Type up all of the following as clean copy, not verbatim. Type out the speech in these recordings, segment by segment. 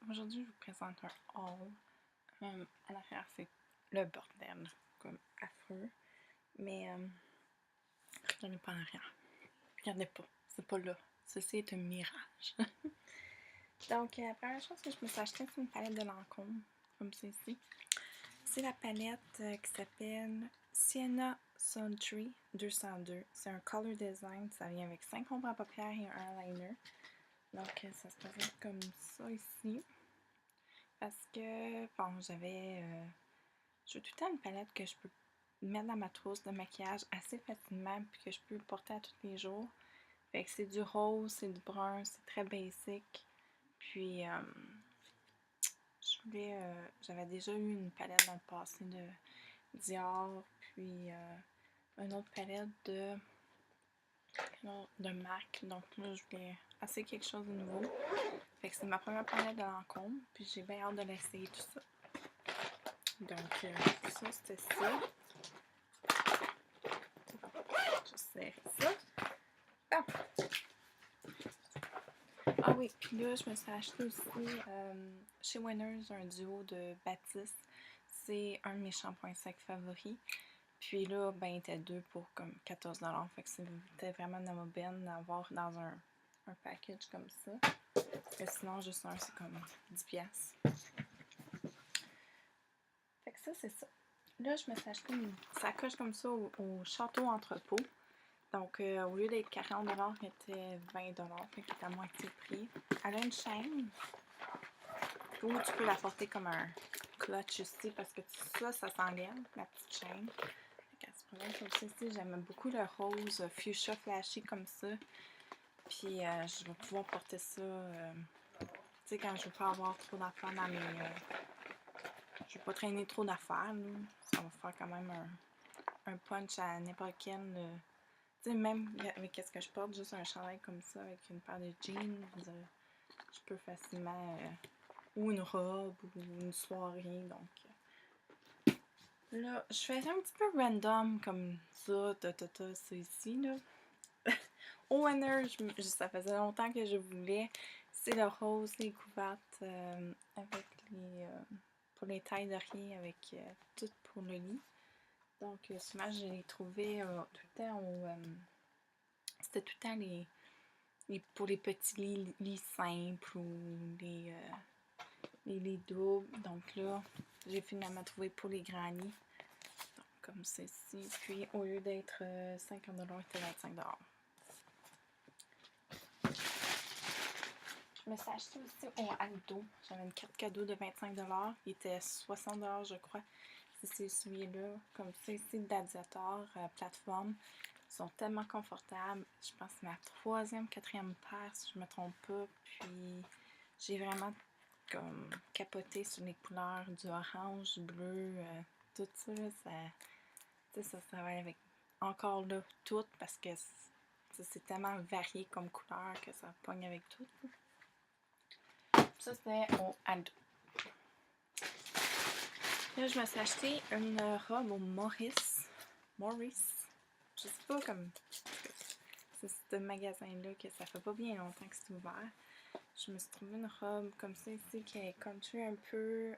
Aujourd'hui, je vous présente un haul. À l'arrière, c'est le bordel, comme affreux. Mais regardez pas en arrière. Regardez pas, c'est pas là. Ceci est un mirage. Donc, la première chose que je me suis acheté, c'est une palette de Lancôme, comme ceci. C'est la palette qui s'appelle Sienna Suntree 202. C'est un color design, ça vient avec 5 ombres à paupières et un eyeliner. Donc, ça se présente comme ça ici. Parce que, bon, je veux tout le temps une palette que je peux mettre dans ma trousse de maquillage assez facilement puis que je peux porter à tous les jours. Fait que c'est du rose, c'est du brun, c'est très basic. Puis, j'avais déjà eu une palette dans le passé de Dior, puis une autre palette de MAC. Donc là, je voulais essayer quelque chose de nouveau. Fait que c'est ma première palette de Lancôme, puis j'ai bien hâte de l'essayer tout ça. Donc, ça, c'était ça. Je serre ça. Ah! Ah oui, puis là, je me suis acheté aussi chez Winners un duo de Baptiste. C'est un de mes shampoings secs favoris. Puis là, ben, il était deux pour comme 14$. Fait que c'était vraiment dans ma benne d'avoir dans un package comme ça. Parce que sinon, juste un, c'est comme 10$. Fait que ça, c'est ça. Là, je me suis acheté une sacoche comme ça au Château Entrepôt. Donc, au lieu d'être 40$, il était 20$. Fait qu'il était à moitié prix. Elle a une chaîne. Ou tu peux la porter comme un clutch aussi parce que ça s'enlève, la petite chaîne. Fait se présente comme ça ici. J'aime beaucoup le rose fuchsia flashy comme ça. Puis, je vais pouvoir porter ça, tu sais, quand je veux pas avoir trop d'affaires dans mes... je veux pas traîner trop d'affaires, là. Ça va faire quand même un punch à n'importe quel... tu sais, même avec ce que je porte, juste un chandail comme ça, avec une paire de jeans, je peux facilement... ou une robe, ou une soirée, donc... là, je fais un petit peu random, comme ça, ça ici, là. Au Winner, ça faisait longtemps que je voulais. C'est le rose, les couvertes, avec les... pour les tailles d'oreiller, avec tout pour le lit. Donc, souvent, je les trouvais tout le temps au... c'était tout le temps pour les petits lits simples ou les lits doubles. Donc là, j'ai finalement trouvé pour les grands lits. Donc, comme ceci. Puis, au lieu d'être 50$, c'était 25$. Je me suis acheté aussi au Aldo. J'avais une carte cadeau de 25$. Il était 60$, je crois. C'est celui-là. Comme ça, ici, d'Adiator, plateforme. Ils sont tellement confortables. Je pense que c'est ma troisième, quatrième paire, si je ne me trompe pas. Puis, j'ai vraiment comme capoté sur les couleurs du orange, du bleu, tout ça. Ça travaille avec encore là tout parce que c'est tellement varié comme couleur que ça pogne avec tout. Ça, c'était au Aldo. Là, je me suis acheté une robe au Maurice. Je sais pas comme... c'est ce magasin-là que ça fait pas bien longtemps que c'est ouvert. Je me suis trouvé une robe comme ça ici qui est country un peu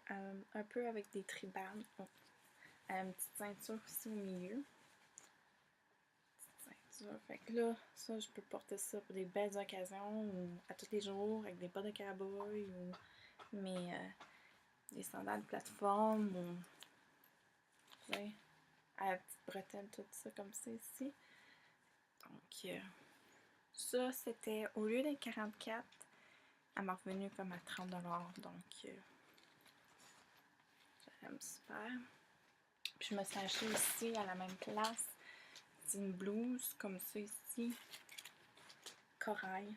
avec des tribales. Oh. Elle a une petite ceinture aussi au milieu. Petite ceinture. Fait que là, ça, je peux porter ça pour des belles occasions ou à tous les jours avec des bas de cowboy ou des sandales de plateforme ou à la petite bretelle, tout ça comme ça ici. Donc, ça, c'était, au lieu d'être 44$, elle m'a revenu comme à 30$. Donc, j'aime super. Puis, je me suis acheté ici, à la même place, une blouse comme ça ici, corail.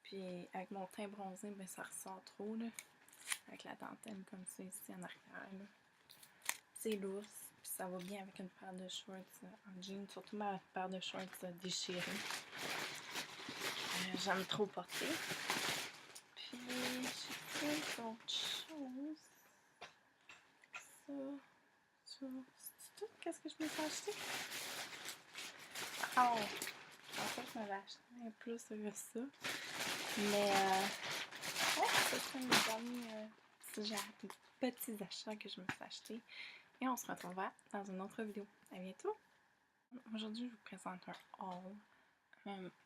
Puis, avec mon teint bronzé, ben, ça ressort trop, là. Avec la dentelle comme ça ici en arrière, là. C'est lourd. Puis ça va bien avec une paire de shorts en jean, surtout ma paire de shorts déchirée. J'aime trop porter. Puis j'ai fait d'autres choses. Ça. C'est tout? Qu'est-ce que je me suis acheté? Oh! En fait, je m'avais acheté un plus que ça. Mais Ouais, c'est un des derniers petits achats que je me suis acheté. Et on se retrouvera dans une autre vidéo. À bientôt! Aujourd'hui, je vous présente un haul.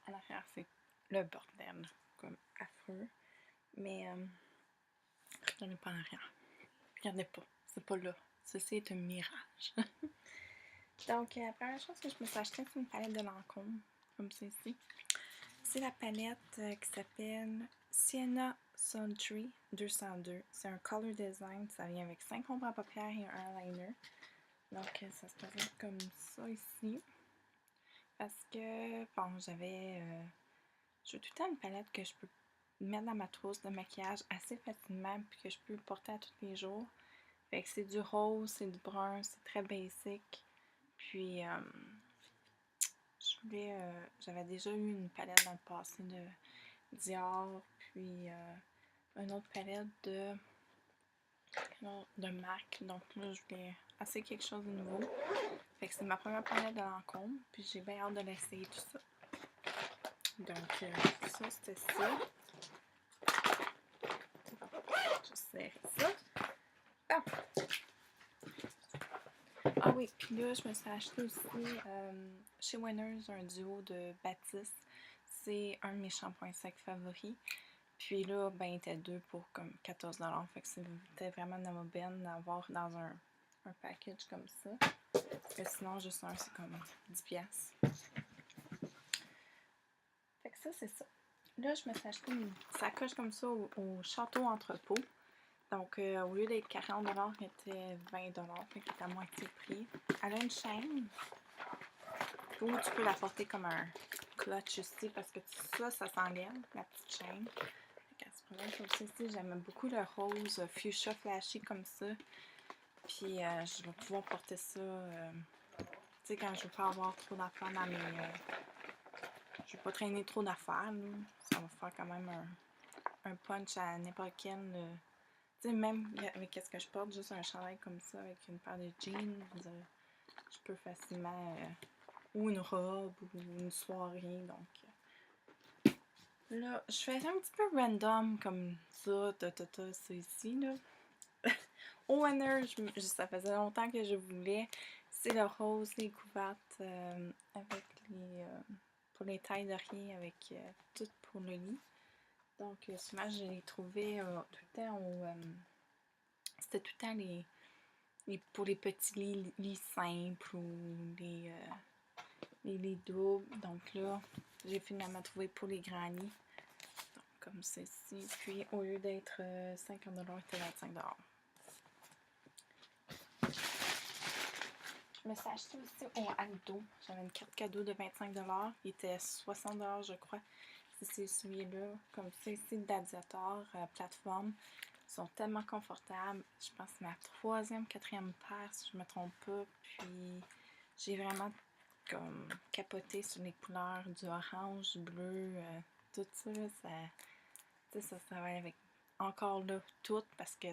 À l'arrière, c'est le bordel, comme affreux. Mais regardez pas en arrière. Regardez pas, c'est pas là. Ceci est un mirage. Donc, la première chose que je me suis acheté, c'est une palette de Lancôme, comme ceci. C'est la palette qui s'appelle Sienna Suntree 202. C'est un color design, ça vient avec 5 ombres à paupières et un eyeliner. Donc, ça se présente comme ça ici. Parce que, bon, je veux tout le temps une palette que je peux mettre dans ma trousse de maquillage assez facilement puis que je peux porter à tous les jours. Fait que c'est du rose, c'est du brun, c'est très basic. Puis, j'avais déjà eu une palette dans le passé de Dior, puis une autre palette de MAC. Donc là, je voulais essayer quelque chose de nouveau. Fait que c'est ma première palette de Lancôme, puis j'ai bien hâte de l'essayer tout ça. Donc, ça, c'était ça. Je serre ça. Ah! Ah oui, puis là, je me suis acheté aussi chez Winners un duo de Baptiste. C'est un de mes shampoings secs favoris. Puis là, ben, il était deux pour comme 14$. Fait que c'était vraiment dans ma benne d'avoir dans un package comme ça. Parce que sinon, juste un, c'est comme 10$. Fait que ça, c'est ça. Là, je me suis acheté une sacoche comme ça au Château Entrepôt. Donc, au lieu d'être 40$, elle était 20$. Fait qu'elle était à moitié prix. Elle a une chaîne où tu peux la porter comme un clutch ici parce que ça s'enlève, la petite chaîne. Comme ça ici, j'aime beaucoup le rose fuchsia flashy comme ça. Puis je vais pouvoir porter ça, tu sais, quand je veux pas avoir trop d'affaires dans mes... je veux pas traîner trop d'affaires, ça va faire quand même un punch à n'importe quel... tu sais, même avec ce que je porte, juste un chandail comme ça, avec une paire de jeans, je peux facilement... ou une robe, ou une soirée, donc... Là, je fais un petit peu random comme ça, ça ici, là. Au Winner, ça faisait longtemps que je voulais. C'est le rose, les couvertes avec pour les tailles d'oreiller, avec tout pour le lit. Donc, souvent, je les trouvais tout le temps c'était tout le temps pour les petits lits simples ou les lits doubles. Donc là, j'ai finalement trouvé pour les grands lits. Donc, comme ceci. Puis, au lieu d'être 50$, c'était 25$. Je me suis acheté aussi au Aldo. J'avais une carte cadeau de 25$. Il était 60$, je crois. C'est celui-là. Comme ça, ici, d'Adiator, plateforme. Ils sont tellement confortables. Je pense que c'est ma troisième, quatrième paire, si je me trompe pas. Puis, j'ai vraiment comme capoté sur les couleurs du orange, du bleu, tout ça. Ça va avec encore là tout parce que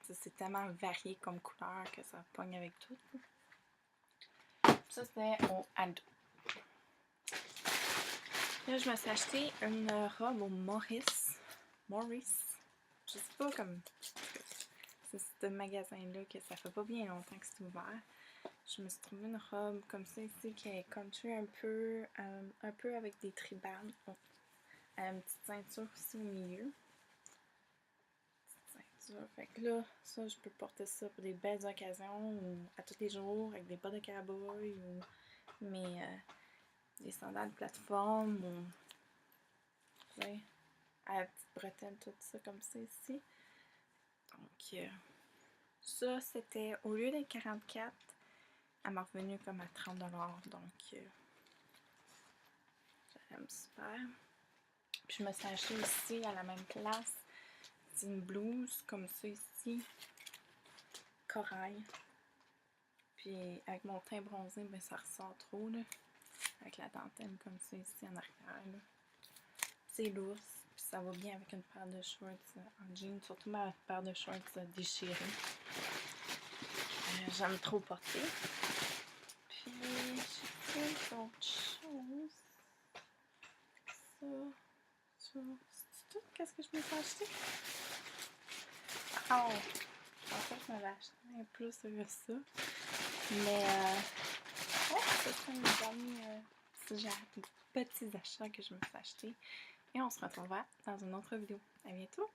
c'est tellement varié comme couleur que ça pogne avec tout. Ça, c'était au Aldo. Là, je me suis acheté une robe au Maurice. Je sais pas comme... C'est ce magasin-là que ça fait pas bien longtemps que c'est ouvert. Je me suis trouvé une robe comme ça ici qui est country un peu avec des tribales. Oh. Elle a une petite ceinture aussi au milieu. Fait que là, ça, je peux porter ça pour des belles occasions ou à tous les jours avec des bottes de cowboy ou des sandales de plateforme ou à la petite bretelle, tout ça comme ça ici. Donc, ça, c'était au lieu d'être 44, elle m'a revenu comme à 30$. Donc, j'aime super. Puis, je me suis acheté ici à la même place. C'est une blouse comme ça ici, corail. Puis avec mon teint bronzé, ben ça ressort trop là. Avec la dentelle comme ça ici en arrière. C'est lourd, puis ça va bien avec une paire de shorts en jean, surtout ma paire de shorts déchirée. J'aime trop porter. Puis j'ai fait d'autres choses. Ça, tout qu'est-ce que je me suis acheté. Oh! Je pensais que je m'avais acheté un plus que ça. Mais, ouais, c'est une bonne petits achats que je me suis acheté. Et on se retrouvera dans une autre vidéo. À bientôt!